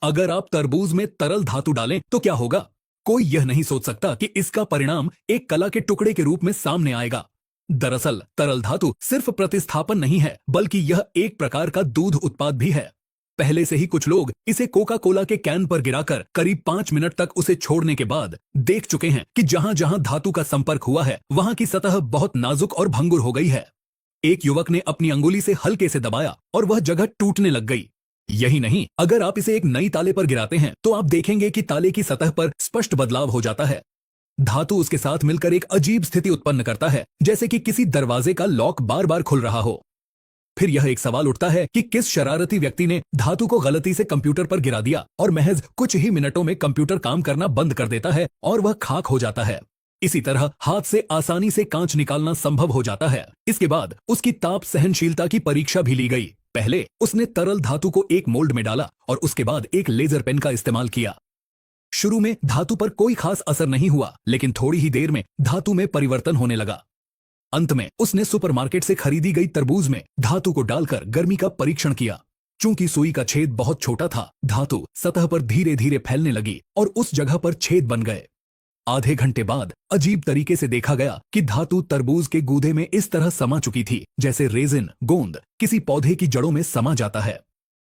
अगर आप तरबूज में तरल धातु डालें तो क्या होगा? कोई यह नहीं सोच सकता कि इसका परिणाम एक कला के टुकड़े के रूप में सामने आएगा। दरअसल तरल धातु सिर्फ प्रतिस्थापन नहीं है, बल्कि यह एक प्रकार का दूध उत्पाद भी है। पहले से ही कुछ लोग इसे कोका कोला के कैन पर गिराकर करीब 5 मिनट तक उसे छोड़ने के बाद देख चुके हैं कि जहां जहां धातु का संपर्क हुआ है वहां की सतह बहुत नाजुक और भंगुर हो गई है। एक युवक ने अपनी अंगुली से हल्के से दबाया और वह जगह टूटने लग गई। यही नहीं, अगर आप इसे एक नई ताले पर गिराते हैं तो आप देखेंगे कि ताले की सतह पर स्पष्ट बदलाव हो जाता है। धातु उसके साथ मिलकर एक अजीब स्थिति उत्पन्न करता है, जैसे कि किसी दरवाजे का लॉक बार बार खुल रहा हो। फिर यह एक सवाल उठता है कि किस शरारती व्यक्ति ने धातु को गलती से कंप्यूटर पर गिरा दिया और महज कुछ ही मिनटों में कंप्यूटर काम करना बंद कर देता है और वह खाक हो जाता है। इसी तरह हाथ से आसानी से कांच निकालना संभव हो जाता है। इसके बाद उसकी ताप सहनशीलता की परीक्षा भी ली गई। पहले उसने तरल धातु को एक मोल्ड में डाला और उसके बाद एक लेजर पेन का इस्तेमाल किया। शुरू में धातु पर कोई खास असर नहीं हुआ, लेकिन थोड़ी ही देर में धातु में परिवर्तन होने लगा। अंत में उसने सुपरमार्केट से खरीदी गई तरबूज में धातु को डालकर गर्मी का परीक्षण किया। चूंकि सुई का छेद बहुत छोटा था, धातु सतह पर धीरे धीरे फैलने लगी और उस जगह पर छेद बन गए। आधे घंटे बाद अजीब तरीके से देखा गया कि धातु तरबूज के गूदे में इस तरह समा चुकी थी जैसे रेजिन गोंद किसी पौधे की जड़ों में समा जाता है।